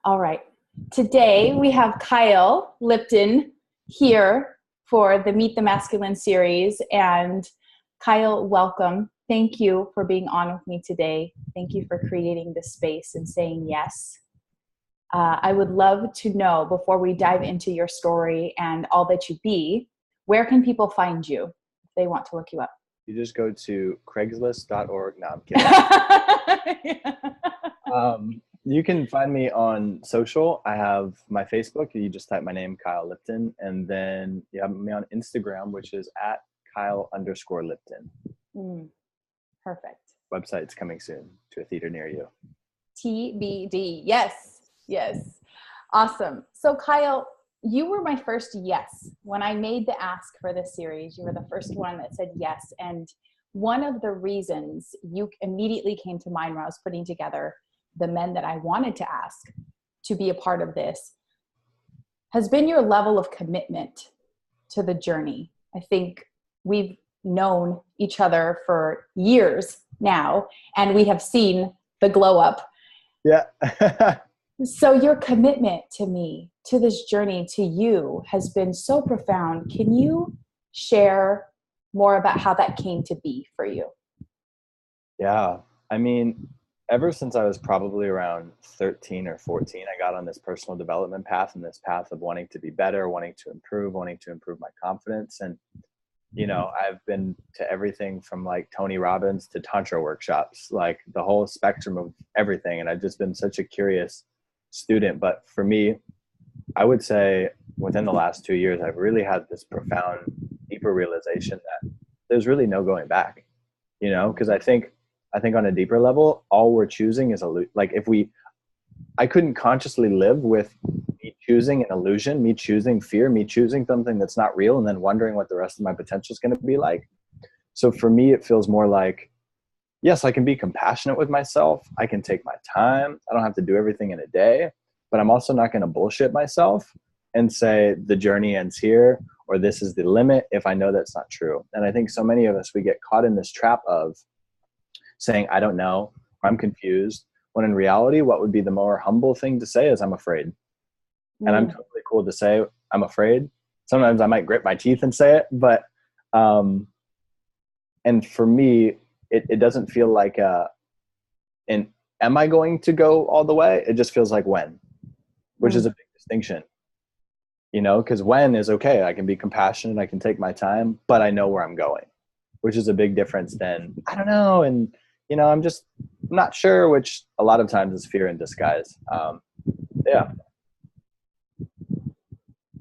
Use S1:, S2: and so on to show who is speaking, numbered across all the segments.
S1: All right. Today we have Kyle Lipton here for the Meet the Masculine series. And Kyle, welcome. Thank you for being on with me today. Thank you for creating this space and saying yes. I would love to know, before we dive into your story and all that you be, where can people find you if they want to look you up?
S2: You just go to Craigslist.org. No, I'm kidding.
S1: Yeah.
S2: You can find me on social. I have my Facebook. You just type my name, Kyle Lipton. And then you have me on Instagram, which is at Kyle_Lipton.
S1: Perfect.
S2: Website's coming soon to a theater near you.
S1: TBD. Yes. Yes. Awesome. So Kyle, you were my first yes. When I made the ask for this series, you were the first one that said yes. And one of the reasons you immediately came to mind when I was putting together the men that I wanted to ask to be a part of this has been your level of commitment to the journey. I think we've known each other for years now, and we have seen the glow up.
S2: Yeah.
S1: So your commitment to me, to this journey, to you has been so profound. Can you share more about how that came to be for you?
S2: Yeah. I mean, ever since I was probably around 13 or 14, I got on this personal development path and this path of wanting to be better, wanting to improve my confidence. And, you know, I've been to everything from like Tony Robbins to Tantra workshops, like the whole spectrum of everything. And I've just been such a curious student. But for me, I would say within the last 2 years, I've really had this profound, deeper realization that there's really no going back, you know, because I think on a deeper level, all we're choosing is I couldn't consciously live with me choosing an illusion, me choosing fear, me choosing something that's not real, and then wondering what the rest of my potential is going to be like. So for me, it feels more like, yes, I can be compassionate with myself. I can take my time. I don't have to do everything in a day, but I'm also not going to bullshit myself and say the journey ends here or this is the limit if I know that's not true. And I think so many of us, we get caught in this trap of saying, I don't know, or I'm confused, when in reality, what would be the more humble thing to say is I'm afraid. And I'm totally cool to say I'm afraid. Sometimes I might grit my teeth and say it, but, and for me, it doesn't feel like, am I going to go all the way? It just feels like when, which is a big distinction, you know, because when is okay. I can be compassionate. I can take my time, but I know where I'm going, which is a big difference than, I don't know. And, you know, I'm not sure, which a lot of times is fear in disguise. Yeah.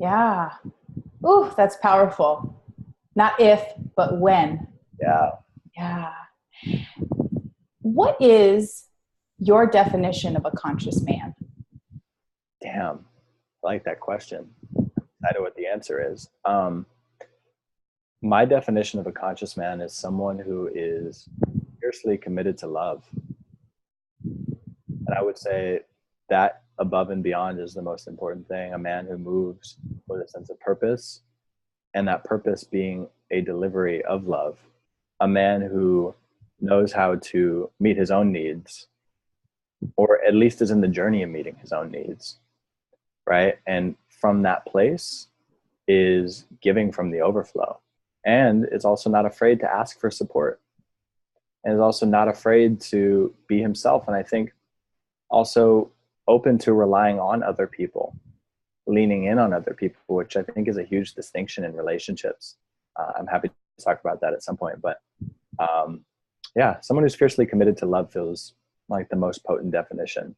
S1: Yeah. Ooh, that's powerful. Not if, but when.
S2: Yeah.
S1: Yeah. What is your definition of a conscious man?
S2: Damn. I like that question. I know what the answer is. My definition of a conscious man is someone who is fiercely committed to love. And I would say that above and beyond is the most important thing. A man who moves with a sense of purpose, and that purpose being a delivery of love. A man who knows how to meet his own needs, or at least is in the journey of meeting his own needs, right? And from that place is giving from the overflow. And is also not afraid to ask for support. And is also not afraid to be himself. And I think also open to relying on other people, leaning in on other people, which I think is a huge distinction in relationships. I'm happy to talk about that at some point. But yeah, someone who's fiercely committed to love feels like the most potent definition.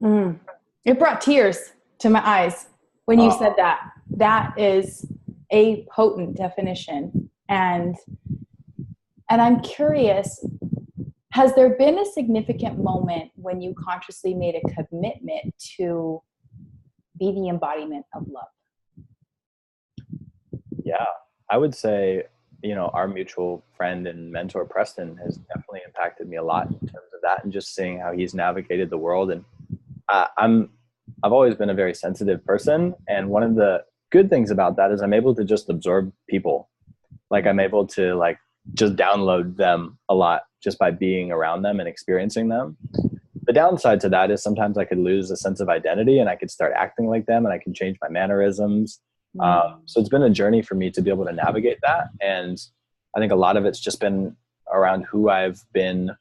S1: It brought tears to my eyes when you said that. That is a potent definition. And I'm curious, has there been a significant moment when you consciously made a commitment to be the embodiment of love?
S2: Yeah, I would say, you know, our mutual friend and mentor, Preston, has definitely impacted me a lot in terms of that and just seeing how he's navigated the world. And I've always been a very sensitive person. And one of the good things about that is I'm able to just absorb people. Like I'm able to like just download them a lot just by being around them and experiencing them. The downside to that is sometimes I could lose a sense of identity and I could start acting like them and I can change my mannerisms. So it's been a journey for me to be able to navigate that. And I think a lot of it's just been around who I've been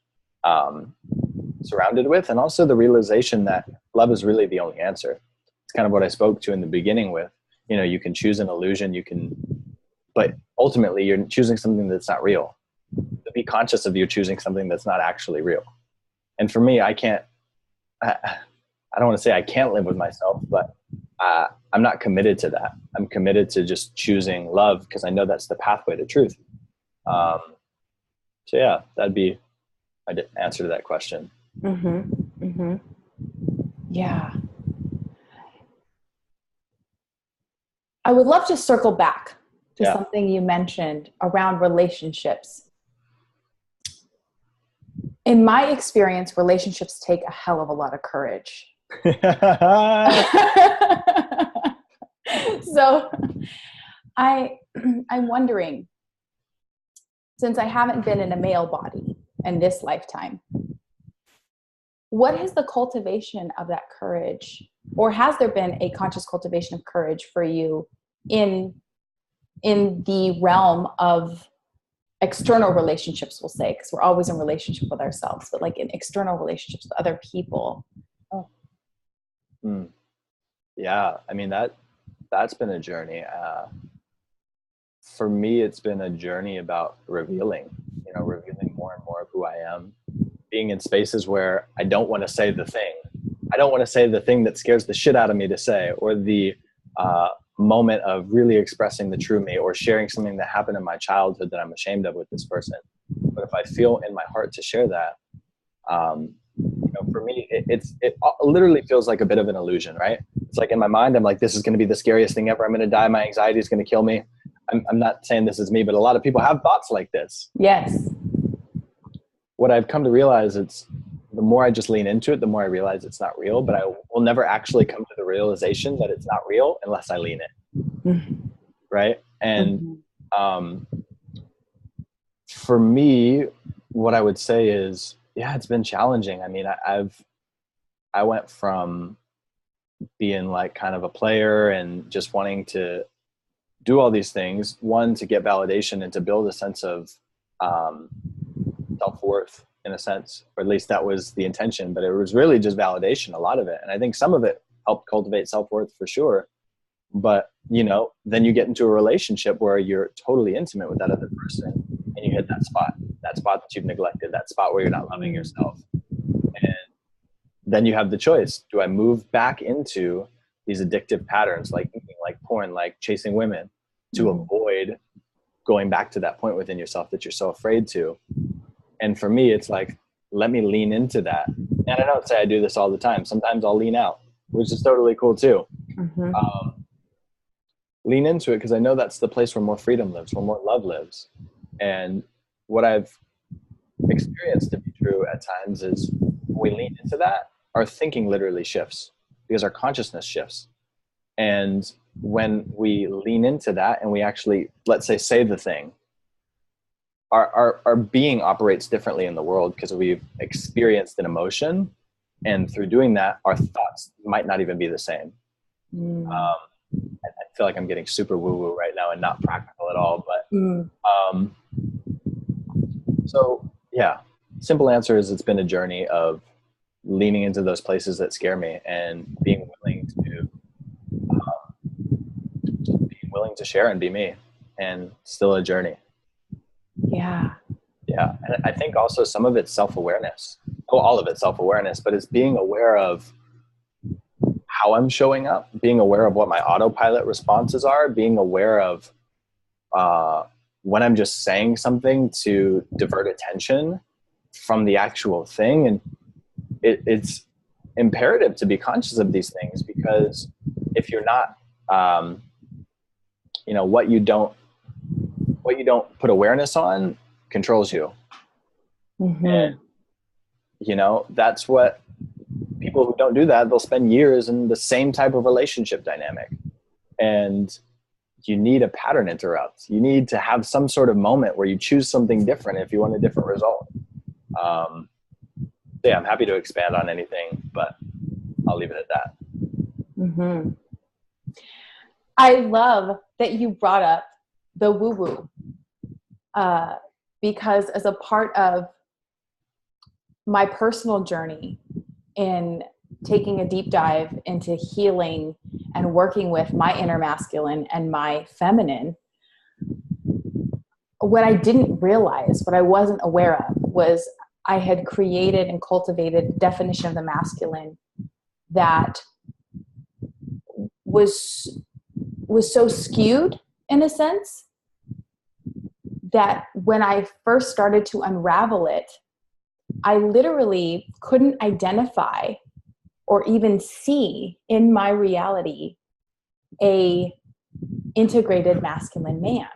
S2: surrounded with, and also the realization that love is really the only answer. It's kind of what I spoke to in the beginning with, you can choose an illusion, but ultimately you're choosing something that's not real. To be conscious of you choosing something that's not actually real. And for me, I don't want to say I can't live with myself, but I'm not committed to that. I'm committed to just choosing love because I know that's the pathway to truth. So yeah, that'd be my answer to that question.
S1: Mm-hmm. Mm-hmm. Yeah. I would love to circle back to something you mentioned around relationships. In my experience, relationships take a hell of a lot of courage. So I'm wondering, since I haven't been in a male body in this lifetime, what is the cultivation of that courage, or has there been a conscious cultivation of courage for you in the realm of external relationships, we'll say, because we're always in relationship with ourselves, but like in external relationships with other people?
S2: Yeah, I mean, that's been a journey. For me, it's been a journey about revealing more and more of who I am, being in spaces where I don't want to say the thing. I don't want to say the thing that scares the shit out of me to say, or the moment of really expressing the true me, or sharing something that happened in my childhood that I'm ashamed of with this person. But if I feel in my heart to share that, for me, it literally feels like a bit of an illusion, right? It's like in my mind, I'm like, this is going to be the scariest thing ever. I'm going to die. My anxiety is going to kill me. I'm not saying this is me, but a lot of people have thoughts like this.
S1: Yes.
S2: What I've come to realize, it's the more I just lean into it, the more I realize it's not real, but I will never actually come to the realization that it's not real unless I lean in. Mm-hmm. Right. And, for me, what I would say is, yeah, it's been challenging. I mean, I went from being like kind of a player and just wanting to do all these things, one, to get validation and to build a sense of self-worth, in a sense, or at least that was the intention, but it was really just validation, a lot of it. And I think some of it helped cultivate self-worth for sure. But, then you get into a relationship where you're totally intimate with that other person and you hit that spot that you've neglected, that spot where you're not loving yourself. And then you have the choice. Do I move back into these addictive patterns, like eating, like porn, like chasing women, to avoid going back to that point within yourself that you're so afraid to? And for me, it's like, let me lean into that. And I don't say I do this all the time. Sometimes I'll lean out, which is totally cool too. Lean into it because I know that's the place where more freedom lives, where more love lives. And what I've experienced to be true at times is when we lean into that, our thinking literally shifts because our consciousness shifts. And when we lean into that and we actually, let's say the thing, our being operates differently in the world because we've experienced an emotion. And through doing that, our thoughts might not even be the same. I feel like I'm getting super woo-woo right now and not practical at all. But so yeah, simple answer is it's been a journey of leaning into those places that scare me and being willing to share and be me, and still a journey. Yeah. And I think also some of it's self-awareness. Well, all of it's self-awareness, but it's being aware of how I'm showing up, being aware of what my autopilot responses are, being aware of when I'm just saying something to divert attention from the actual thing. And it's imperative to be conscious of these things, because if you're not, what you don't put awareness on controls you. And, that's what people who don't do that, they'll spend years in the same type of relationship dynamic. And you need a pattern interrupt. You need to have some sort of moment where you choose something different if you want a different result. yeah, I'm happy to expand on anything, but I'll leave it at that.
S1: Mm-hmm. I love that you brought up the woo-woo, because as a part of my personal journey in taking a deep dive into healing and working with my inner masculine and my feminine, what I didn't realize, what I wasn't aware of, was I had created and cultivated a definition of the masculine that was so skewed, in a sense, that when I first started to unravel it, I literally couldn't identify or even see in my reality a integrated masculine man.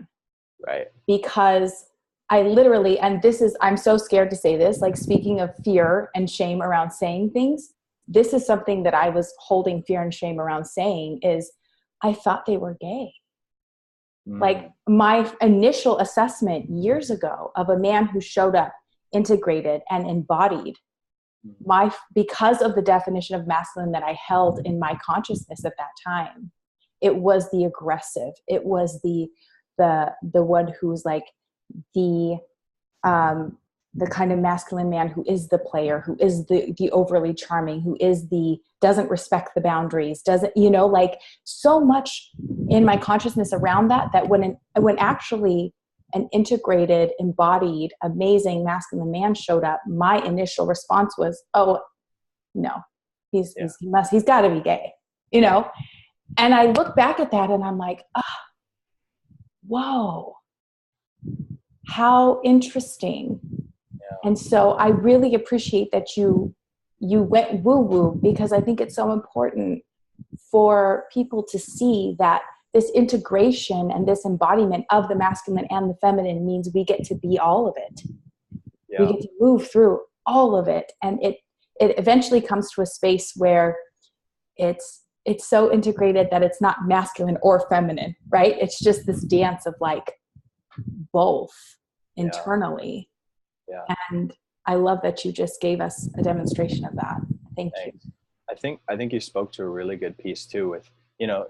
S2: Right.
S1: Because I literally, and this is, I'm so scared to say this, like, speaking of fear and shame around saying things, this is something that I was holding fear and shame around saying, is I thought they were gay. Like, my initial assessment years ago of a man who showed up integrated and embodied, because of the definition of masculine that I held in my consciousness at that time, it was the aggressive. It was the one who's like the kind of masculine man who is the player, who is the overly charming, who is doesn't respect the boundaries, doesn't, like, so much in my consciousness around that when actually an integrated, embodied, amazing masculine man showed up, my initial response was, oh no, he's got to be gay, And I look back at that and I'm like, whoa, how interesting. Yeah. And so I really appreciate that you went woo-woo, because I think it's so important for people to see that this integration and this embodiment of the masculine and the feminine means we get to be all of it. Yeah. We get to move through all of it. And it eventually comes to a space where it's so integrated that it's not masculine or feminine, right? It's just this dance of like both internally. Yeah. And I love that you just gave us a demonstration of that. Thank you.
S2: I think you spoke to a really good piece too, with,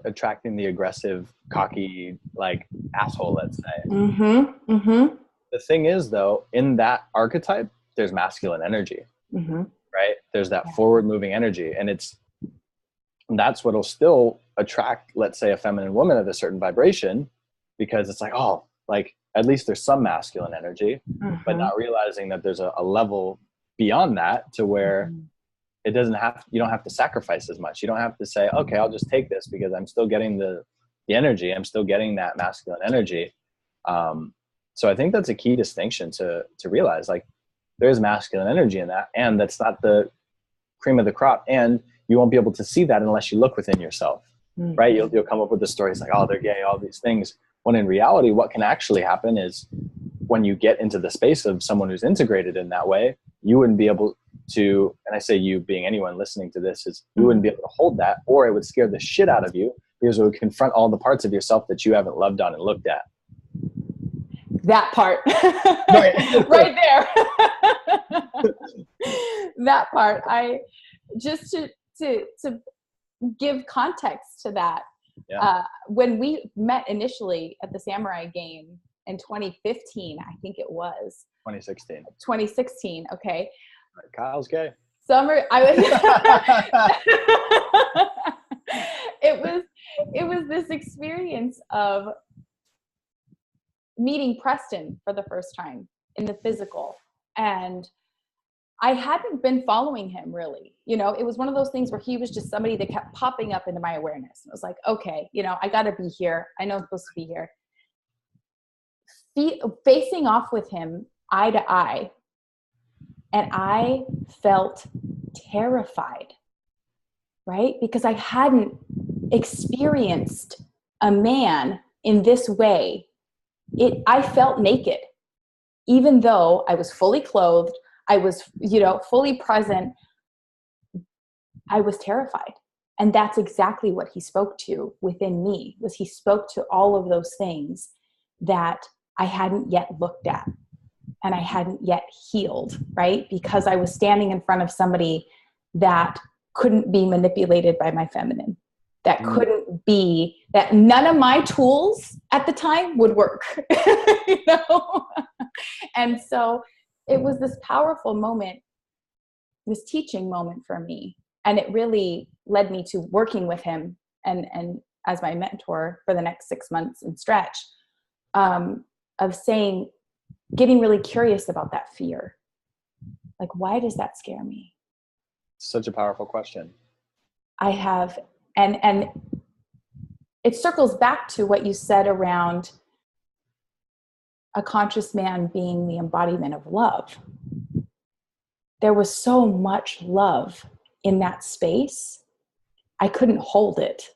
S2: attracting the aggressive, cocky, like, asshole, let's say. Mm-hmm. Mm-hmm. The thing is, though, in that archetype, there's masculine energy, right? There's that forward moving energy, and that's what'll still attract, let's say, a feminine woman of a certain vibration, because it's like, oh, like, at least there's some masculine energy, but not realizing that there's a level beyond that to where you don't have to sacrifice as much. You don't have to say, okay, I'll just take this because I'm still getting the energy. I'm still getting that masculine energy. So I think that's a key distinction to realize, like, there's masculine energy in that, and that's not the cream of the crop. And you won't be able to see that unless you look within yourself, right? You'll come up with the stories like, oh, they're gay, all these things. When in reality, what can actually happen is, when you get into the space of someone who's integrated in that way, you wouldn't be able to, and I say you being anyone listening to this, is you wouldn't be able to hold that, or it would scare the shit out of you, because it would confront all the parts of yourself that you haven't loved on and looked at.
S1: That part. Right there. That part. I just to give context to that. Yeah. When we met initially at the Samurai Game in 2015, I think it was 2016. Okay.
S2: Kyle's gay.
S1: It was this experience of meeting Preston for the first time in the physical, and I hadn't been following him really. It was one of those things where he was just somebody that kept popping up into my awareness. And it was like, okay, I got to be here. I know I'm supposed to be here. Facing off with him eye to eye, and I felt terrified, right? Because I hadn't experienced a man in this way. I felt naked, even though I was fully clothed. I was, fully present. I was terrified. And that's exactly what he spoke to within me, was he spoke to all of those things that I hadn't yet looked at. and I hadn't yet healed, right? Because I was standing in front of somebody that couldn't be manipulated by my feminine, that couldn't be, that none of my tools at the time would work, you know? And so it was this powerful moment, this teaching moment for me. And it really led me to working with him and as my mentor for the next 6 months and stretch, of saying, getting really curious about that fear. Like, why does that scare me?
S2: Such a powerful question.
S1: I have, and it circles back to what you said around a conscious man being the embodiment of love. There was so much love in that space. I couldn't hold it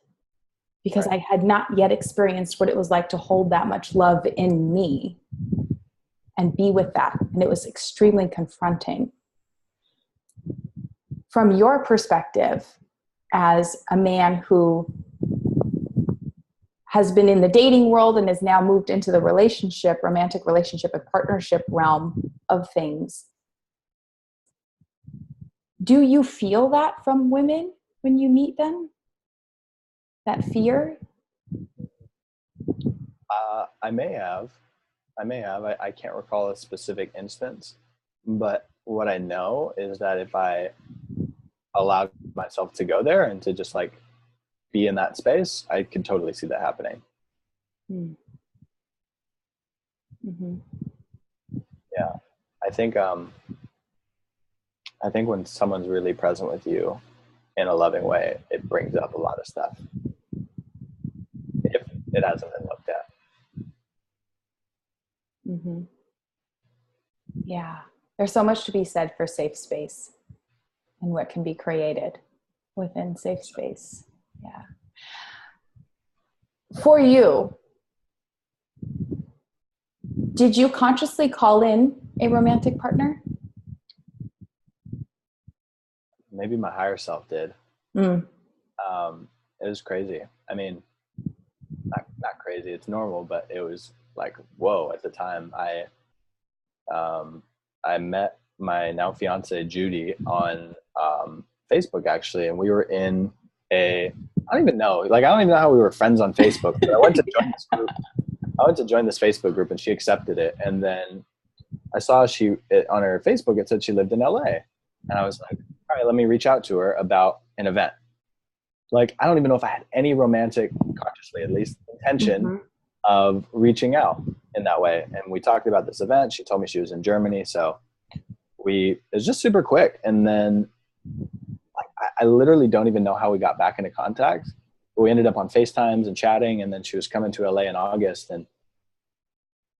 S1: because I had not yet experienced what it was like to hold that much love in me and be with that. And it was extremely confronting. From your perspective, as a man who has been in the dating world and has now moved into the relationship, romantic relationship and partnership realm of things, do you feel that from women when you meet them? That fear?
S2: I may have. I can't recall a specific instance, but what I know is that if I allowed myself to go there and to just like be in that space, I could totally see that happening.
S1: Mm-hmm.
S2: Yeah. I think when someone's really present with you in a loving way, it brings up a lot of stuff. If it hasn't been looked at.
S1: Mm-hmm. Yeah. There's so much to be said for safe space and what can be created within safe space. Yeah. For you, did you consciously call in a romantic partner?
S2: Maybe my higher self did. It was crazy. I mean, not crazy. It's normal, but it was like, whoa, at the time. I met my now fiance Judy on Facebook actually, and we were in I don't even know how we were friends on Facebook, but I went to join this group. I went to join this Facebook group and she accepted it. And then I saw on her Facebook, it said she lived in LA. And I was like, all right, let me reach out to her about an event. Like, I don't even know if I had any romantic, consciously at least, intention of reaching out in that way. And we talked about this event. She told me she was in Germany. So it was just super quick. And then I literally don't even know how we got back into contact. But we ended up on FaceTimes and chatting. And then she was coming to LA in August, and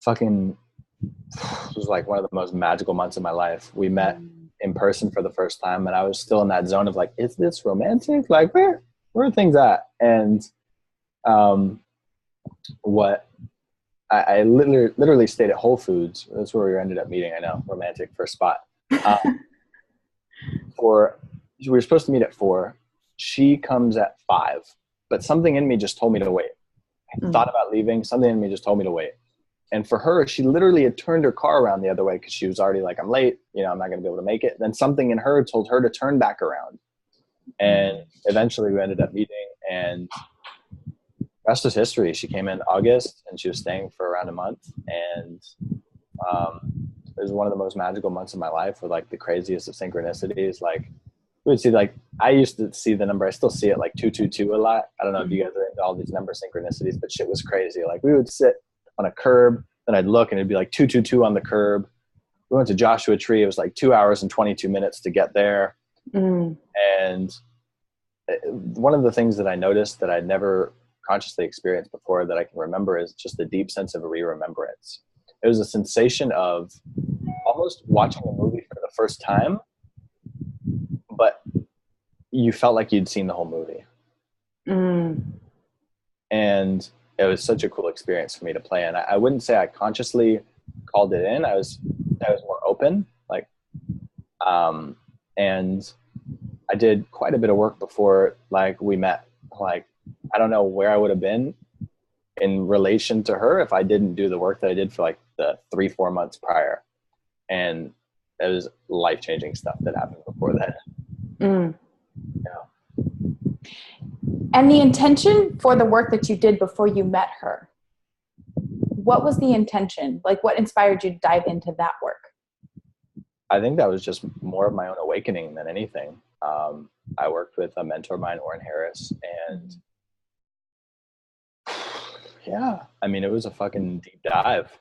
S2: fucking, it was like one of the most magical months of my life. We met in person for the first time, and I was still in that zone of like, is this romantic? Like, where are things at? And I literally stayed at Whole Foods. That's where we ended up meeting. I know, romantic first spot. We were supposed to meet at 4. She comes at 5, but something in me just told me to wait. I thought about leaving. Something in me just told me to wait. And for her, she literally had turned her car around the other way because she was already like, I'm late. I'm not going to be able to make it. Then something in her told her to turn back around. And eventually we ended up meeting, and rest is history. She came in August and she was staying for around a month. And it was one of the most magical months of my life with like the craziest of synchronicities. Like, we would see, like, I used to see the number, I still see it, like 222 a lot. I don't know if you guys are into all these number synchronicities, but shit was crazy. Like, we would sit on a curb, then I'd look and it'd be like 222 on the curb. We went to Joshua Tree. It was like 2 hours and 22 minutes to get there. And one of the things that I noticed that I'd never consciously experienced before that I can remember is just a deep sense of re-remembrance. It was a sensation of almost watching a movie for the first time, but you felt like you'd seen the whole movie. And it was such a cool experience for me to play in. I wouldn't say I consciously called it in. I was more open, like, and I did quite a bit of work before, like, we met. Like, I don't know where I would have been in relation to her if I didn't do the work that I did for like the 3-4 months prior. And it was life-changing stuff that happened before that.
S1: Mm.
S2: Yeah.
S1: And the intention for the work that you did before you met her, what was the intention? Like, what inspired you to dive into that work?
S2: I think that was just more of my own awakening than anything. I worked with a mentor of mine, Orrin Harris, and yeah, I mean, it was a fucking deep dive,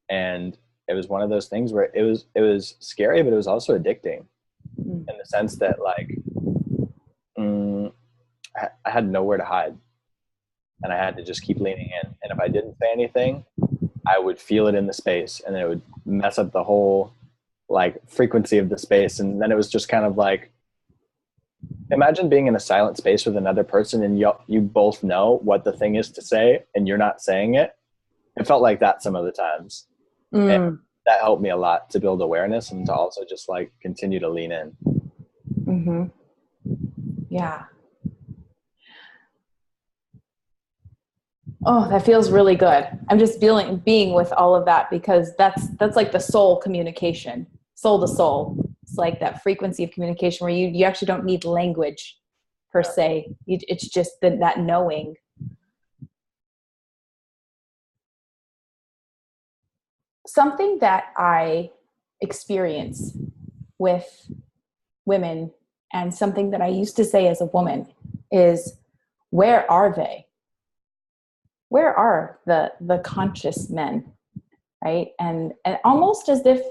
S2: and it was one of those things where it was scary, but it was also addicting in the sense that like I had nowhere to hide, and I had to just keep leaning in. And if I didn't say anything, I would feel it in the space, and it would mess up the whole like frequency of the space. And then it was just kind of like, imagine being in a silent space with another person, and you both know what the thing is to say, and you're not saying it. It felt like that some of the times. And that helped me a lot to build awareness and to also just like continue to lean in.
S1: Mm-hmm. Yeah. Oh, that feels really good. I'm just being with all of that, because that's like the soul communication, soul to soul. It's like that frequency of communication where you actually don't need language per se. It's just that knowing. Something that I experience with women, and something that I used to say as a woman, is, where are they? Where are the conscious men? Right? And almost as if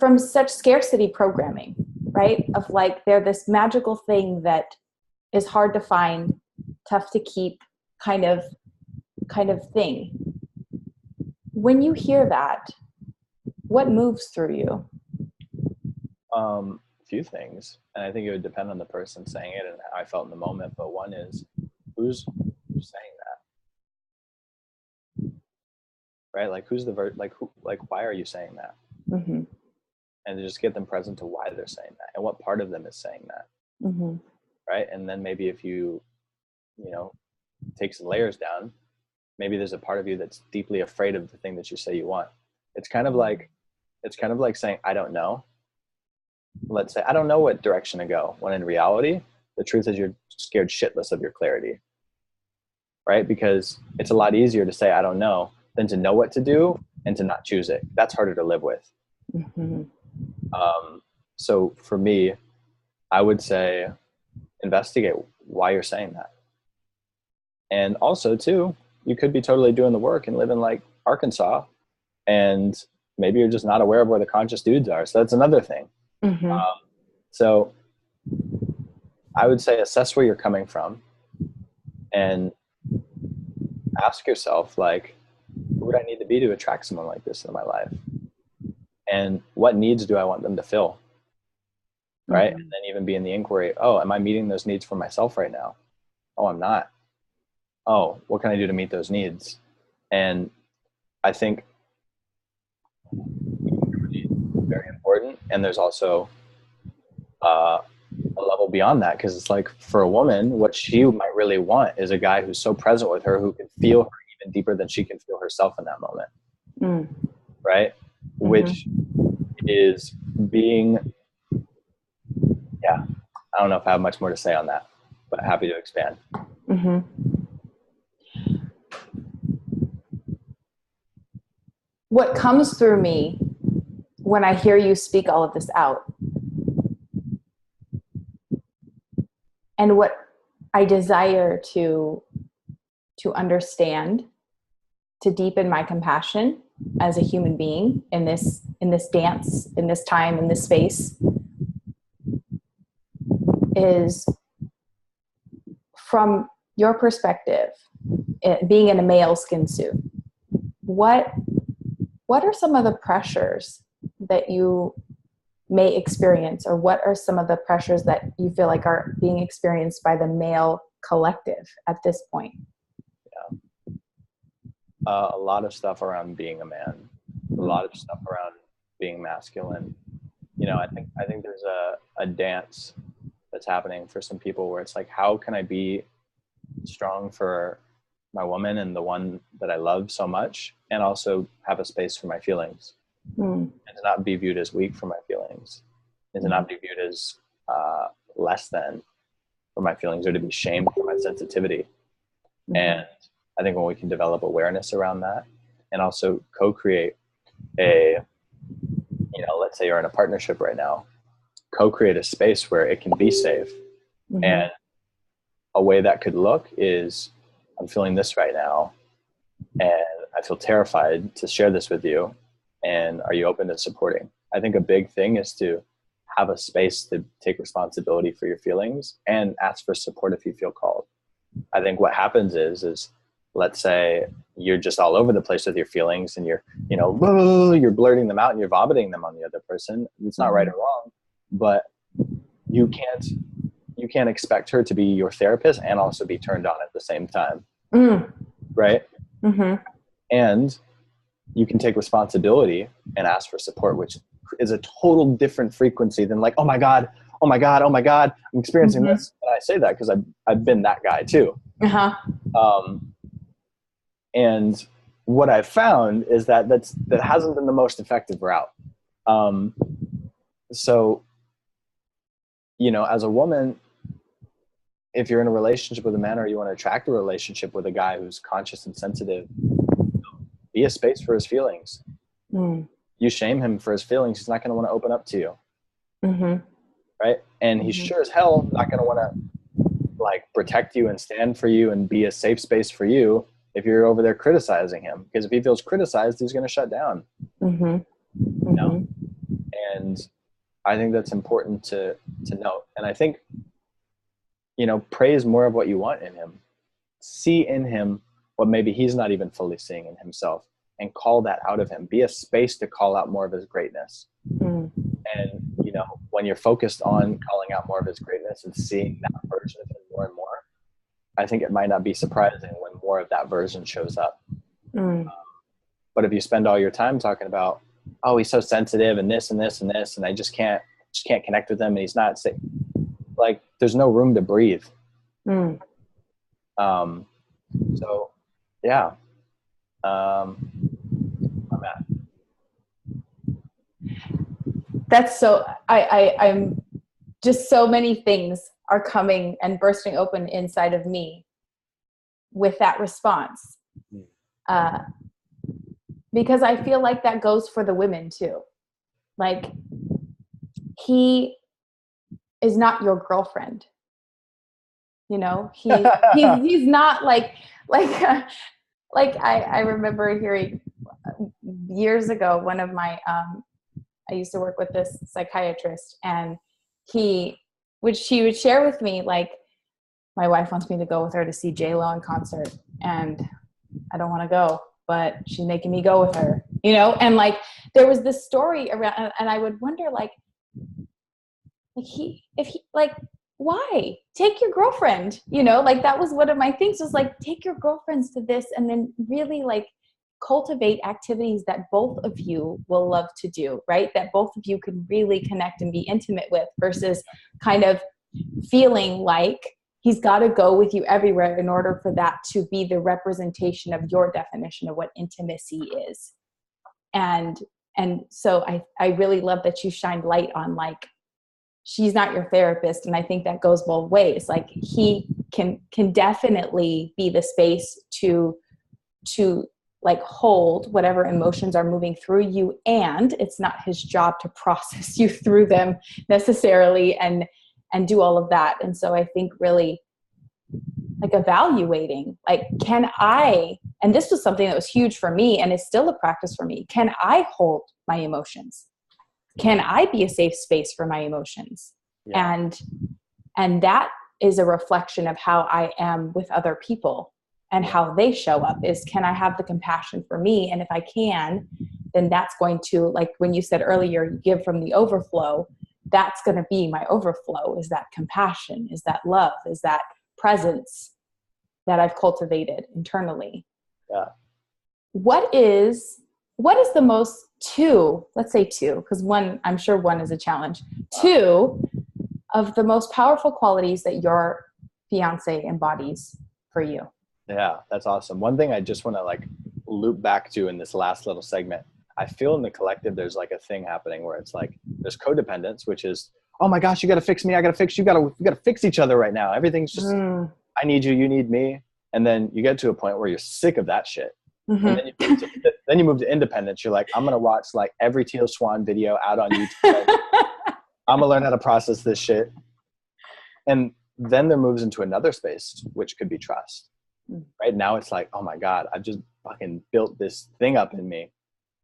S1: from such scarcity programming, right? Of like, they're this magical thing that is hard to find, tough to keep, kind of thing. When you hear that, what moves through you?
S2: A few things, and I think it would depend on the person saying it and how I felt in the moment. But one is, who's saying that, right? Like, who's the like who, like, why are you saying that?
S1: Mm-hmm.
S2: And to just get them present to why they're saying that and what part of them is saying that.
S1: Mm-hmm.
S2: Right? And then maybe if you take some layers down, maybe there's a part of you that's deeply afraid of the thing that you say you want. It's kind of like saying, I don't know. Let's say, I don't know what direction to go, when in reality, the truth is you're scared shitless of your clarity, right? Because it's a lot easier to say, I don't know, than to know what to do and to not choose it. That's harder to live with.
S1: Mm-hmm.
S2: So for me, I would say, investigate why you're saying that. And also too, you could be totally doing the work and live in like Arkansas, and maybe you're just not aware of where the conscious dudes are. So that's another thing.
S1: Mm-hmm.
S2: So I would say, assess where you're coming from and ask yourself, like, who would I need to be to attract someone like this in my life? And what needs do I want them to fill? Right?
S1: Mm-hmm.
S2: And then even be in the inquiry, oh, am I meeting those needs for myself right now? Oh, I'm not. Oh, what can I do to meet those needs? And I think very important. And there's also a level beyond that, because it's like, for a woman, what she might really want is a guy who's so present with her, who can feel her even deeper than she can feel herself in that moment. Right? Mm-hmm. Which is being, yeah, I don't know if I have much more to say on that, but happy to expand.
S1: Mm-hmm. What comes through me when I hear you speak all of this out, and what I desire to understand, to deepen my compassion as a human being in this dance, in this time, in this space, is, from your perspective, being in a male skin suit, what are some of the pressures that you may experience, or what are some of the pressures that you feel like are being experienced by the male collective at this point?
S2: Yeah. A lot of stuff around being a man, a lot of stuff around being masculine. I think there's a dance that's happening for some people where it's like, how can I be strong for my woman and the one that I love so much, and also have a space for my feelings, and to not be viewed as weak for my feelings, and to not be viewed as less than for my feelings, or to be shamed for my sensitivity. And I think when we can develop awareness around that, and also co-create let's say you're in a partnership right now, co-create a space where it can be safe. And a way that could look is, I'm feeling this right now, and I feel terrified to share this with you. And are you open to supporting? I think a big thing is to have a space to take responsibility for your feelings and ask for support if you feel called. I think what happens is let's say you're just all over the place with your feelings, and you're blurting them out and you're vomiting them on the other person. It's not right or wrong, but you can't expect her to be your therapist and also be turned on at the same time. Right? And you can take responsibility and ask for support, which is a total different frequency than like, oh my God, I'm experiencing this. And I say that because I've been that guy too. And what I've found is that hasn't been the most effective route. So, as a woman, if you're in a relationship with a man, or you want to attract a relationship with a guy who's conscious and sensitive, be a space for his feelings. You shame him for his feelings, he's not going to want to open up to you. Right? And he's sure as hell not going to want to protect you and stand for you and be a safe space for you if you're over there criticizing him. Because if he feels criticized, he's going to shut down. And I think that's important to note. And I think, praise more of what you want in him. See in him what maybe he's not even fully seeing in himself, and call that out of him. Be a space to call out more of his greatness. And, when you're focused on calling out more of his greatness and seeing that version of him more and more, I think it might not be surprising when more of that version shows up. But if you spend all your time talking about, oh, he's so sensitive and this and this and this, and I just can't connect with him, and he's not safe, there's no room to breathe. So yeah. I'm at.
S1: That's so, I'm just, so many things are coming and bursting open inside of me with that response. Because I feel like that goes for the women too. He is not your girlfriend. He's not I remember hearing years ago, one of my, I used to work with this psychiatrist, and she would share with me, my wife wants me to go with her to see J-Lo in concert, and I don't want to go, but she's making me go with her, and there was this story around, and I would wonder, why? Take your girlfriend, that was one of my things, was take your girlfriends to this, and then really cultivate activities that both of you will love to do, right? That both of you can really connect and be intimate with, versus kind of feeling like he's got to go with you everywhere in order for that to be the representation of your definition of what intimacy is. And so I really love that you shined light on she's not your therapist. And I think that goes both ways. He can definitely be the space to hold whatever emotions are moving through you. And it's not his job to process you through them necessarily and do all of that. And so I think really evaluating, can I, and this was something that was huge for me and is still a practice for me. Can I hold my emotions? Can I be a safe space for my emotions? Yeah. And that is a reflection of how I am with other people and how they show up. Is, can I have the compassion for me? And if I can, then that's going to, when you said earlier, you give from the overflow, that's going to be my overflow, is that compassion, is that love, is that presence that I've cultivated internally.
S2: Yeah.
S1: What is the most let's say two, because one, I'm sure one is a challenge, two of the most powerful qualities that your fiance embodies for you?
S2: Yeah, that's awesome. One thing I just want to like loop back to in this last little segment, I feel in the collective, there's like a thing happening where it's like, there's codependence, which is, oh my gosh, you got to fix me. I got to fix you. You got to fix each other right now. Everything's just, I need you. You need me. And then you get to a point where you're sick of that shit.
S1: Mm-hmm.
S2: And then you move to independence. You're like, I'm going to watch like every Teal Swan video out on YouTube. I'm going to learn how to process this shit. And then there moves into another space, which could be trust. Right now it's like, oh my God, I've just fucking built this thing up in me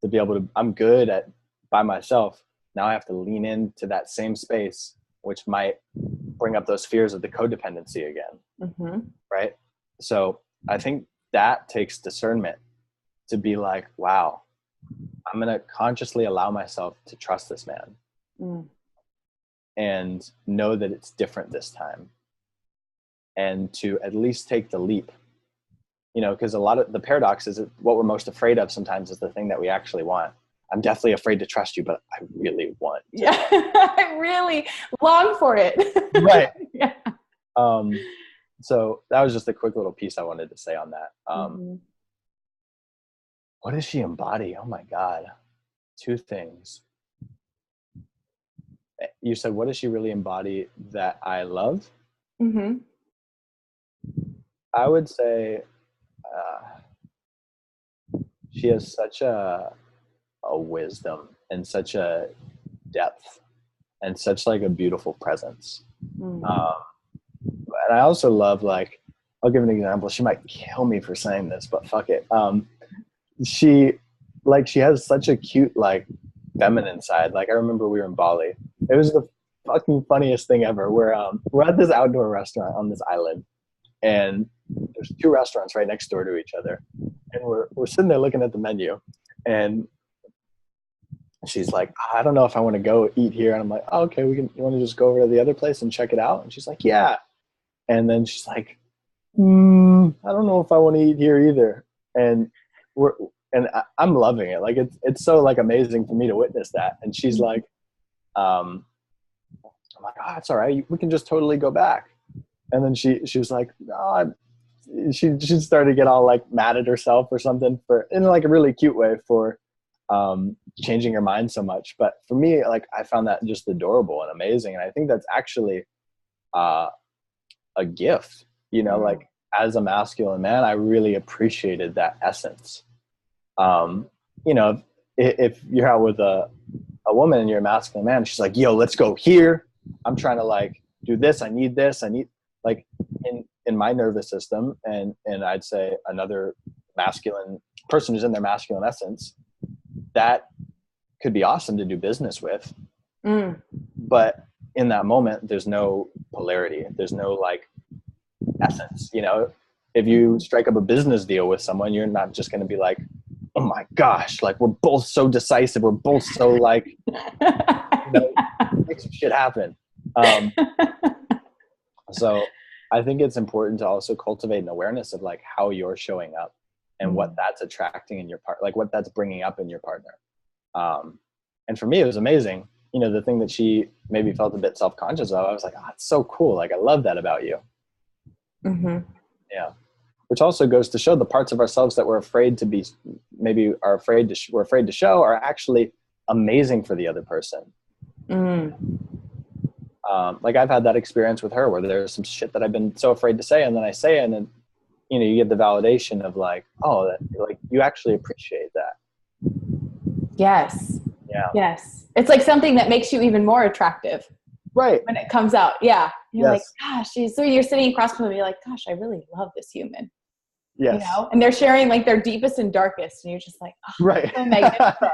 S2: to be able to, I'm good at by myself. Now I have to lean into that same space, which might bring up those fears of the codependency again.
S1: Mm-hmm.
S2: Right. So I think that takes discernment to be like, wow, I'm going to consciously allow myself to trust this man and know that it's different this time, and to at least take the leap. You know, because a lot of the paradox is that what we're most afraid of sometimes is the thing that we actually want. I'm definitely afraid to trust you, but I really want to.
S1: Yeah, I really long for it.
S2: Right.
S1: Yeah.
S2: So that was just a quick little piece I wanted to say on that. What does she embody? Oh my God. Two things. You said, what does she really embody that I love?
S1: Mm-hmm.
S2: I would say she has such a wisdom and such a depth and such like a beautiful presence. And I also love, like, I'll give an example. She might kill me for saying this, but fuck it. She has such a cute, like, feminine side. Like, I remember we were in Bali. It was the fucking funniest thing ever. We're at this outdoor restaurant on this island, and there's two restaurants right next door to each other. And we're sitting there looking at the menu, and she's like, I don't know if I want to go eat here. And I'm like, oh, okay, you want to just go over to the other place and check it out? And she's like, yeah. And then she's like, I don't know if I want to eat here either. And I'm loving it. Like, it's so like amazing for me to witness that. And she's like, I'm like, oh, it's all right. We can just totally go back. And then she was like, oh, she started to get all like mad at herself or something, in like a really cute way for changing her mind so much. But for me, like, I found that just adorable and amazing. And I think that's actually a gift, you know, like, as a masculine man, I really appreciated that essence. You know, if you're out with a woman and you're a masculine man, she's like, yo, let's go here. I'm trying to like do this. I need this. I need, like, in my nervous system, and I'd say another masculine person who's in their masculine essence, that could be awesome to do business with. But in that moment, there's no polarity. There's no like essence. You know, if you strike up a business deal with someone, you're not just going to be like, oh my gosh, like, we're both so decisive. We're both so like, you know, make some shit happen. So I think it's important to also cultivate an awareness of like how you're showing up and what that's attracting in your part, like what that's bringing up in your partner. And for me, it was amazing. You know, the thing that she maybe felt a bit self-conscious of, I was like, oh, it's so cool. Like, I love that about you. Yeah. Which also goes to show the parts of ourselves that we're afraid to be, maybe we're afraid to show, are actually amazing for the other person. Like, I've had that experience with her where there's some shit that I've been so afraid to say, and then I say it, and then, you know, you get the validation of like, oh, that, like, you actually appreciate that.
S1: Yes.
S2: Yeah.
S1: Yes. It's like something that makes you even more attractive.
S2: Right.
S1: When it comes out. Yeah. You're
S2: Yes.
S1: like, gosh, so you're sitting across from them, you're like, gosh, I really love this human.
S2: Yes.
S1: You know, and they're sharing like their deepest and darkest, and you're just like, oh,
S2: right.
S1: So magnificent.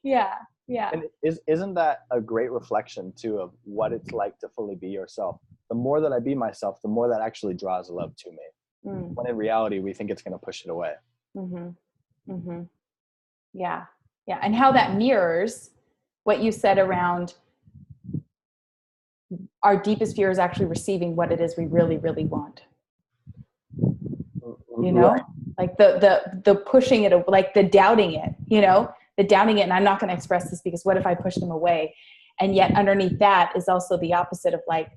S1: Yeah. Yeah.
S2: And isn't that a great reflection too of what it's like to fully be yourself? The more that I be myself, the more that actually draws love to me. When in reality, we think it's going to push it away.
S1: Yeah. Yeah. And how that mirrors what you said around our deepest fear is actually receiving what it is we really, really want. You know,
S2: right.
S1: Like the pushing it, like the doubting it, you know, the doubting it. And I'm not going to express this because what if I push them away? And yet underneath that is also the opposite of like,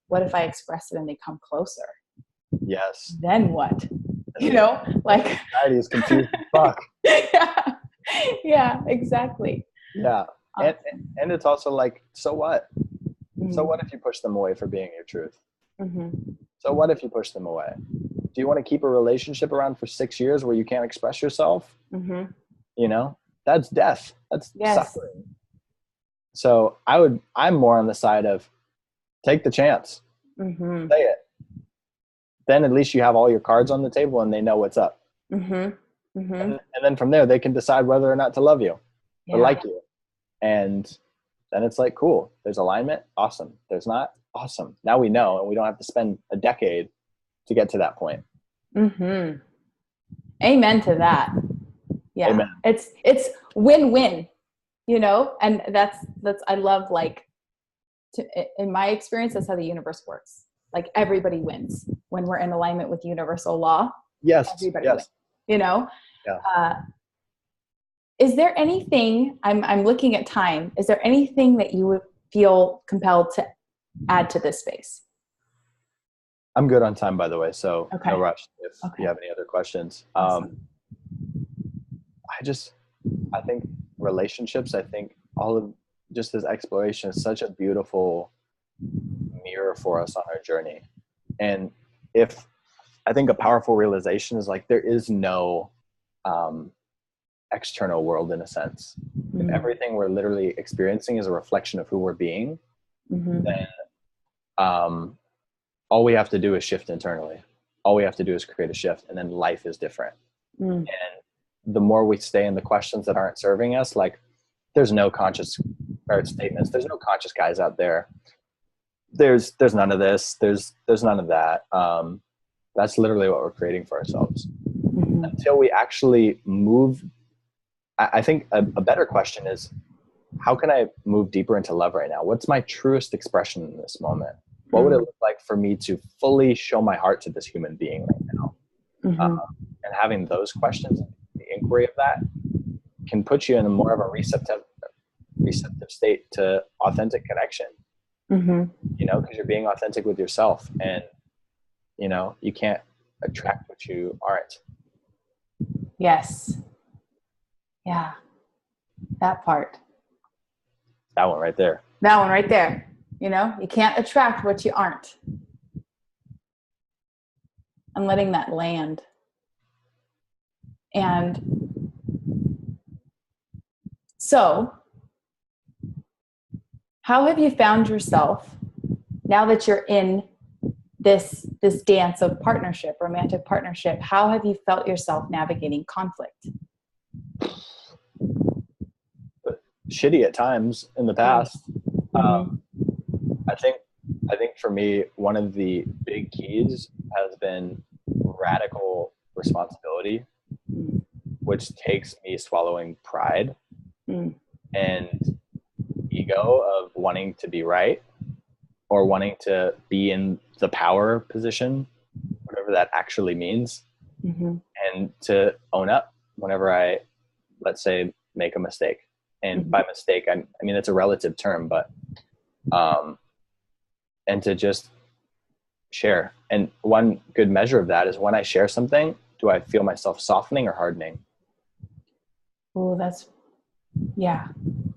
S1: what if I express it and they come closer?
S2: Yes.
S1: then what? You know, like
S2: Anxiety is confused as fuck.
S1: yeah, yeah, exactly.
S2: Yeah. And
S1: Awesome.
S2: and it's also like, so what? So
S1: Mm-hmm.
S2: what if you push them away for being your truth?
S1: Mm-hmm.
S2: So what if you push them away? Do you want to keep a relationship around for 6 years where you can't express yourself?
S1: Mm-hmm.
S2: You know, that's death. That's
S1: Yes.
S2: suffering. So I'm more on the side of take the chance,
S1: Mm-hmm.
S2: say it. Then at least you have all your cards on the table and they know what's up.
S1: Mm-hmm. Mm-hmm.
S2: And then from there, they can decide whether or not to love you or
S1: Yeah.
S2: like you. And then it's like, cool, there's alignment. Awesome. There's not. Awesome. Now we know, and we don't have to spend a decade to get to that point.
S1: Mm-hmm. Amen to that. Yeah.
S2: Amen.
S1: It's win-win, you know, and that's I love, like, in my experience, that's how the universe works. Like, everybody wins when we're in alignment with universal law.
S2: Yes.
S1: Everybody
S2: Yes.
S1: wins, you know.
S2: Yeah.
S1: Is there anything, I'm looking at time, is there anything that you would feel compelled to add to this space?
S2: I'm good on time, by the way, so
S1: Okay.
S2: no rush if
S1: Okay.
S2: you have any other questions.
S1: Awesome.
S2: I think relationships, I think all of just this exploration is such a beautiful mirror for us on our journey. And if I think a powerful realization is like, there is no external world in a sense.
S1: Mm-hmm.
S2: If everything we're literally experiencing is a reflection of who we're being,
S1: Mm-hmm.
S2: then all we have to do is shift internally. All we have to do is create a shift, and then life is different.
S1: Mm.
S2: And the more we stay in the questions that aren't serving us, like there's no conscious statements. There's no conscious guys out there. There's none of this. There's none of that. That's literally what we're creating for ourselves.
S1: Mm-hmm.
S2: Until we actually move, I think a better question is, how can I move deeper into love right now? What's my truest expression in this moment? What would it look like for me to fully show my heart to this human being right now?
S1: Mm-hmm.
S2: And having those questions, the inquiry of that, can put you in a more of a receptive state to authentic connection.
S1: Mm-hmm.
S2: You know, because you're being authentic with yourself, and you know you can't attract what you aren't.
S1: Yes. Yeah. That part.
S2: That one right there.
S1: That one right there. You know, you can't attract what you aren't. I'm letting that land. And so, how have you found yourself now that you're in this dance of partnership, romantic partnership? How have you felt yourself navigating conflict?
S2: Shitty at times in the past.
S1: Mm-hmm.
S2: I think for me, one of the big keys has been radical responsibility, which takes me swallowing pride and ego of wanting to be right or wanting to be in the power position, whatever that actually means, and to own up whenever I, let's say, make a mistake. And by mistake, I mean, it's a relative term, but and to just share. And one good measure of that is when I share something, do I feel myself softening or hardening?
S1: Oh, that's, yeah.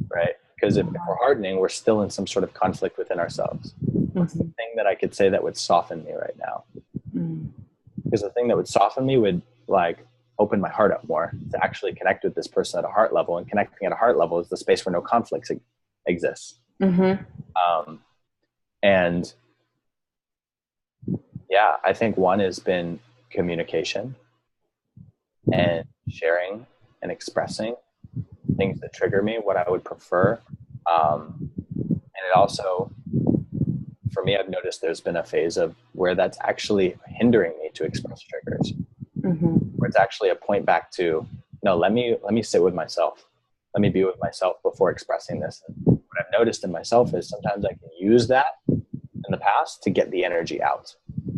S2: Right? Because if we're hardening, we're still in some sort of conflict within ourselves. What's the thing that I could say that would soften me right now? Because the thing that would soften me would like open my heart up more to actually connect with this person at a heart level. And connecting at a heart level is the space where no conflicts exists. And yeah, I think one has been communication and sharing and expressing things that trigger me, what I would prefer. And it also, for me, I've noticed there's been a phase of where that's actually hindering me to express triggers, where it's actually a point back to, no, let me sit with myself. Let me be with myself before expressing this. And what I've noticed in myself is sometimes I can use that in the past to get the energy out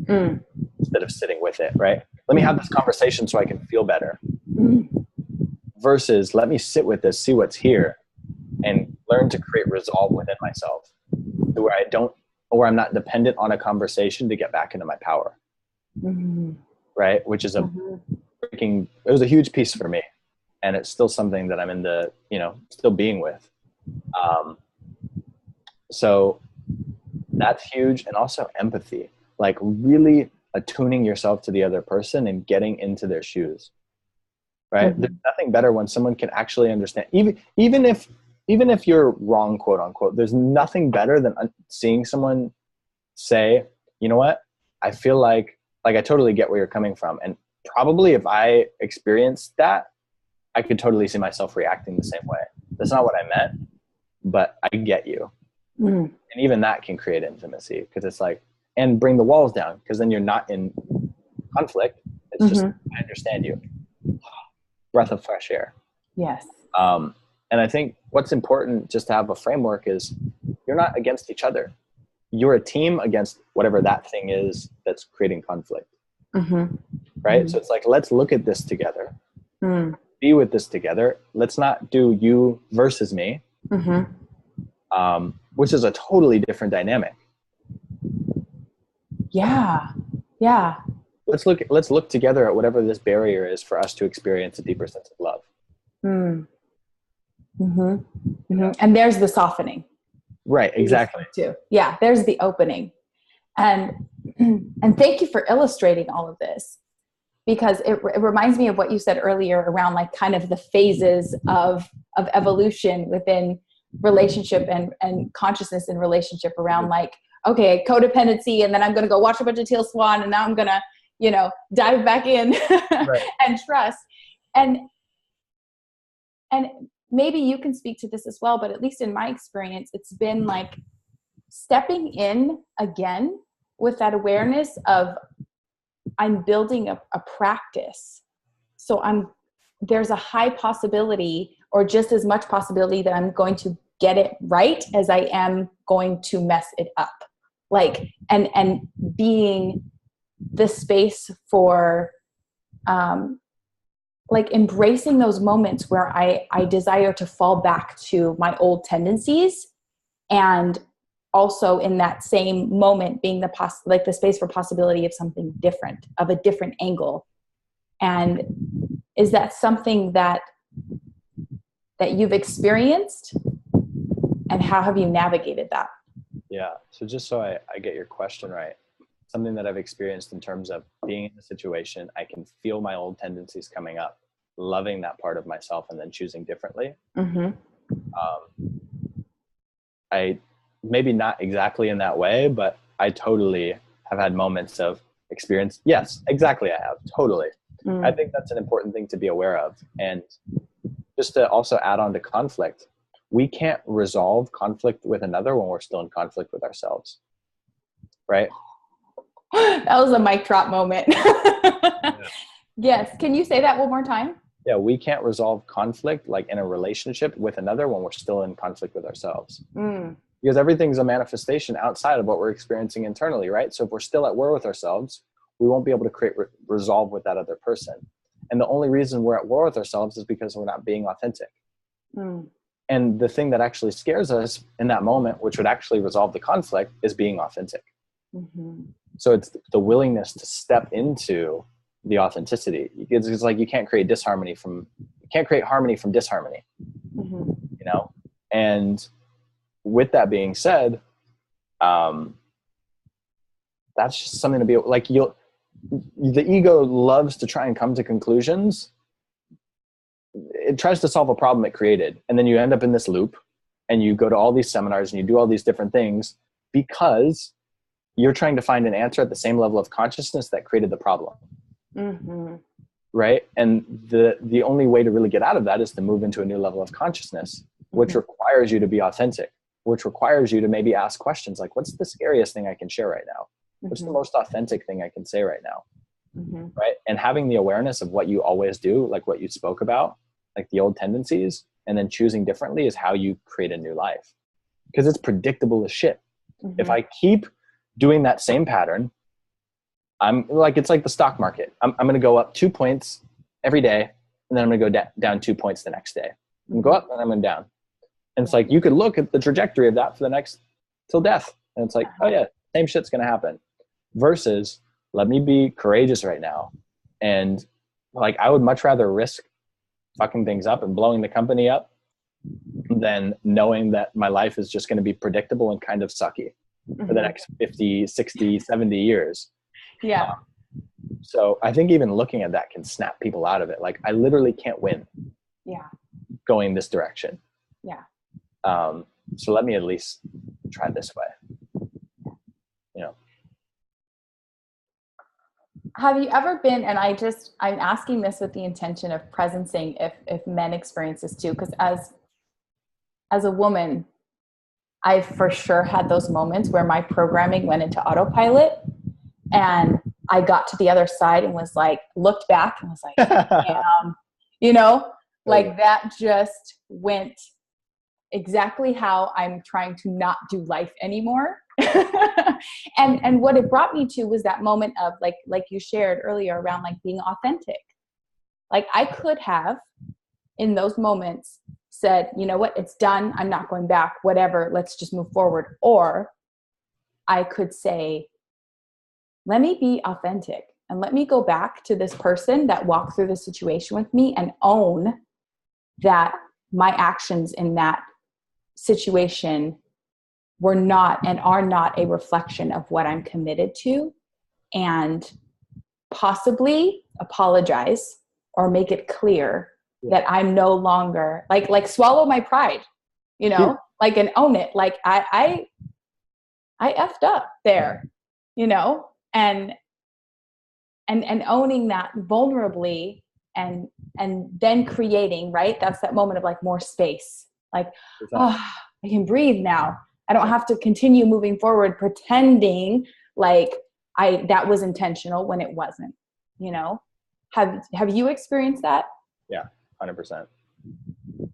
S2: instead of sitting with it, right? Let me have this conversation so I can feel better versus let me sit with this, see what's here, and learn to create resolve within myself to where I'm not dependent on a conversation to get back into my power.
S1: Mm-hmm.
S2: right? Which is it was a huge piece for me. And it's still something that I'm in the, still being with. So that's huge. And also empathy, like really attuning yourself to the other person and getting into their shoes, right?
S1: Mm-hmm.
S2: There's nothing better when someone can actually understand, even if you're wrong, quote unquote, there's nothing better than seeing someone say, you know what, I feel like I totally get where you're coming from. And probably if I experienced that, I could totally see myself reacting the same way. That's not what I meant, but I get you. And even that can create intimacy, because it's like, and bring the walls down, because then you're not in conflict. It's just, I understand you. Breath of fresh air.
S1: Yes.
S2: And I think what's important just to have a framework is you're not against each other. You're a team against whatever that thing is that's creating conflict. Right? So it's like, let's look at this together. Be with this together. Let's not do you versus me, which is a totally different dynamic.
S1: Yeah. Yeah.
S2: Let's look together at whatever this barrier is for us to experience a deeper sense of love.
S1: And there's the softening.
S2: Right. Exactly.
S1: Too. Yeah. There's the opening. And thank you for illustrating all of this, because it reminds me of what you said earlier around like kind of the phases of evolution within relationship and consciousness in relationship, around like, okay, codependency, and then I'm going to go watch a bunch of Teal Swan, and now I'm going to, dive back in and trust. And maybe you can speak to this as well, but at least in my experience, it's been like stepping in again with that awareness of I'm building a practice. So there's a high possibility, or just as much possibility, that I'm going to get it right as I am going to mess it up. Like, and being the space for, like embracing those moments where I desire to fall back to my old tendencies, and also in that same moment being the space for possibility of something different, of a different angle. And is that something that you've experienced, and how have you navigated that?
S2: Yeah. So just so I get your question right, something that I've experienced in terms of being in a situation, I can feel my old tendencies coming up, loving that part of myself, and then choosing differently. I maybe not exactly in that way, but I totally have had moments of experience. Yes, exactly. I have totally. I think that's an important thing to be aware of. And just to also add on to conflict, we can't resolve conflict with another when we're still in conflict with ourselves. Right?
S1: That was a mic drop moment. Yes. Can you say that one more time?
S2: Yeah, we can't resolve conflict like in a relationship with another when we're still in conflict with ourselves. Because everything's a manifestation outside of what we're experiencing internally, right? So if we're still at war with ourselves, we won't be able to create resolve with that other person. And the only reason we're at war with ourselves is because we're not being authentic. And the thing that actually scares us in that moment, which would actually resolve the conflict, is being authentic. So it's the willingness to step into the authenticity. It's like you can't create harmony from disharmony, And with that being said, that's just something to be like, the ego loves to try and come to conclusions. It tries to solve a problem it created. And then you end up in this loop, and you go to all these seminars and you do all these different things because you're trying to find an answer at the same level of consciousness that created the problem. Right? And the only way to really get out of that is to move into a new level of consciousness, which requires you to be authentic, which requires you to maybe ask questions like, what's the scariest thing I can share right now? What's the most authentic thing I can say right now? Right? And having the awareness of what you always do, like what you spoke about, like the old tendencies, and then choosing differently is how you create a new life. Because it's predictable as shit. If I keep doing that same pattern, it's like the stock market. I'm going to go up 2 points every day, and then I'm going to go down 2 points the next day. I'm going to go up, and I'm going down. And it's like, you could look at the trajectory of that for the next till death. And it's like, oh yeah, same shit's going to happen. Versus let me be courageous right now. And like, I would much rather risk fucking things up and blowing the company up than knowing that my life is just going to be predictable and kind of sucky for the next 50, 60, 70 years.
S1: Yeah.
S2: So I think even looking at that can snap people out of it. Like, I literally can't win going this direction.
S1: Yeah.
S2: So let me at least try this way. You know.
S1: Have you ever been, and I'm asking this with the intention of presencing if men experience this too, because as a woman, I've for sure had those moments where my programming went into autopilot and I got to the other side and was like, looked back and was like, damn, you know, like that just went exactly how I'm trying to not do life anymore. and what it brought me to was that moment of like you shared earlier around like being authentic. Like I could have in those moments said, you know what, it's done. I'm not going back, whatever, let's just move forward. Or I could say, let me be authentic and let me go back to this person that walked through the situation with me and own that my actions in that situation were not and are not a reflection of what I'm committed to, and possibly apologize or make it clear that I'm no longer like swallow my pride, you know, like, and own it. Like I effed up there, you know, and owning that vulnerably and then creating, right? That's that moment of like more space, like, oh, I can breathe now. I don't have to continue moving forward pretending like that was intentional when it wasn't, you know? Have you experienced that?
S2: Yeah, 100%.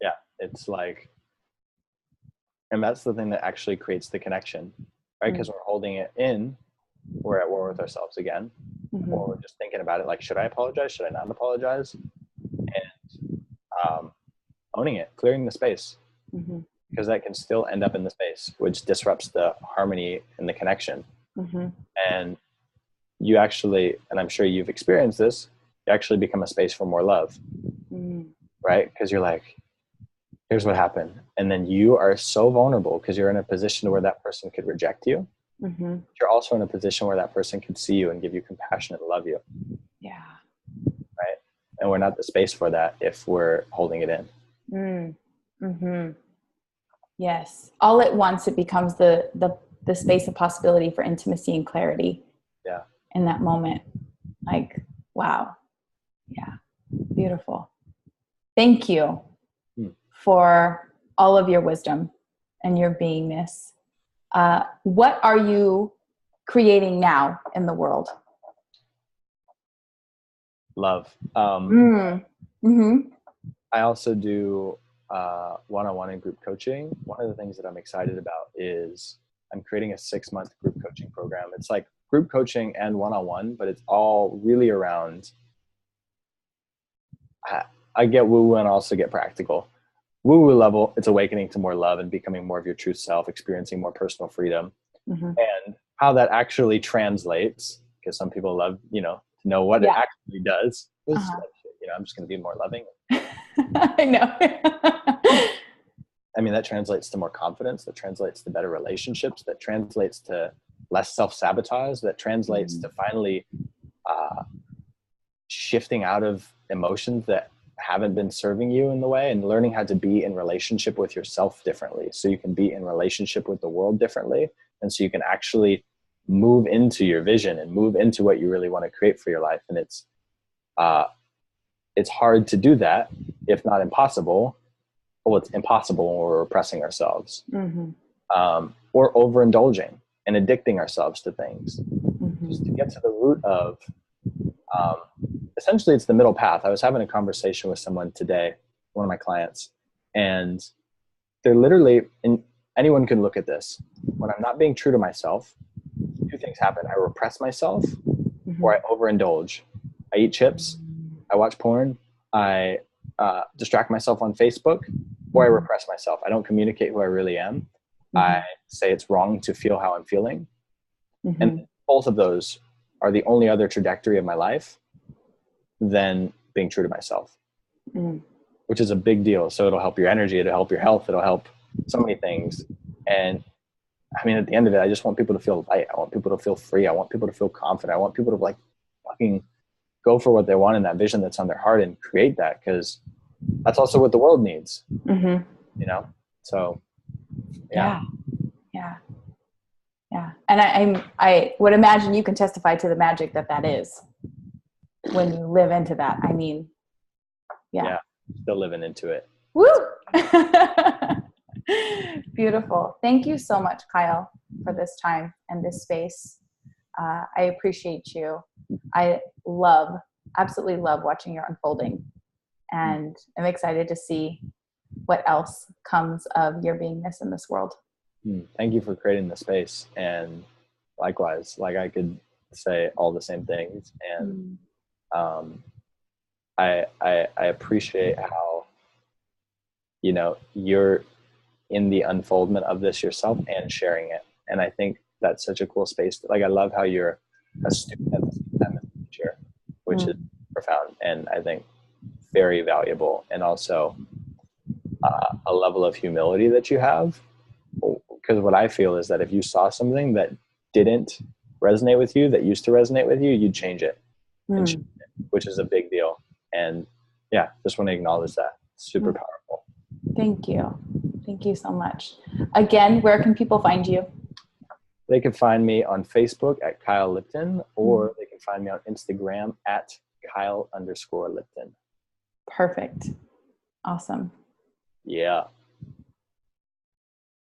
S2: Yeah, it's like, and that's the thing that actually creates the connection, right? Because we're holding it in, we're at war with ourselves again, or we're just thinking about it like, should I apologize? Should I not apologize? And owning it, clearing the space, because that can still end up in the space, which disrupts the harmony and the connection. And you actually, and I'm sure you've experienced this, you actually become a space for more love, right? Because you're like, here's what happened. And then you are so vulnerable because you're in a position where that person could reject you. You're also in a position where that person could see you and give you compassion and love you.
S1: Yeah.
S2: Right. And we're not the space for that if we're holding it in.
S1: Yes. All at once, it becomes the space of possibility for intimacy and clarity.
S2: Yeah.
S1: In that moment. Like, wow. Yeah. Beautiful. Thank you for all of your wisdom and your beingness. What are you creating now in the world?
S2: Love. I also do one-on-one and group coaching. One of the things that I'm excited about is I'm creating a 6-month group coaching program. It's like group coaching and one-on-one, but it's all really around, I get woo-woo and also get practical. Woo-woo level, it's awakening to more love and becoming more of your true self, experiencing more personal freedom. And how that actually translates, because some people love, you know, to know what it actually does. Like, you know, I'm just going to be more loving.
S1: I know.
S2: I mean, that translates to more confidence, that translates to better relationships, that translates to less self-sabotage, that translates to finally shifting out of emotions that haven't been serving you in the way, and learning how to be in relationship with yourself differently, so you can be in relationship with the world differently, and so you can actually move into your vision and move into what you really want to create for your life. And it's hard to do that, if not impossible. Well, it's impossible when we're repressing ourselves, or overindulging and addicting ourselves to things. Just to get to the root of, essentially it's the middle path. I was having a conversation with someone today, one of my clients, and they're literally, and anyone can look at this. When I'm not being true to myself, 2 things happen. I repress myself, or I overindulge. I eat chips, I watch porn, I distract myself on Facebook, or I repress myself. I don't communicate who I really am. I say it's wrong to feel how I'm feeling. And both of those are the only other trajectory of my life, then being true to myself, which is a big deal. So it'll help your energy, it'll help your health, it'll help so many things. And I mean, at the end of it, I just want people to feel light. I want people to feel free. I want people to feel confident. I want people to like fucking go for what they want in that vision that's on their heart and create that, because that's also what the world needs, you know? So yeah.
S1: And I would imagine you can testify to the magic that is when you live into that. I mean, yeah.
S2: Still living into it.
S1: Woo! Beautiful. Thank you so much, Kyle, for this time and this space. I appreciate you. I absolutely love watching your unfolding, and I'm excited to see what else comes of your beingness in this world.
S2: Thank you for creating the space. And likewise, like I could say all the same things. And I appreciate how, you know, you're in the unfoldment of this yourself and sharing it. And I think that's such a cool space. Like, I love how you're a student at the same time as a teacher, which is profound and I think very valuable. And also a level of humility that you have. Because what I feel is that if you saw something that didn't resonate with you, that used to resonate with you, you'd change it, which is a big deal. And yeah, just want to acknowledge that. It's super powerful.
S1: Thank you. Thank you so much. Again, where can people find you?
S2: They can find me on Facebook at Kyle Lipton, or they can find me on Instagram at Kyle_Lipton.
S1: Perfect. Awesome.
S2: Yeah.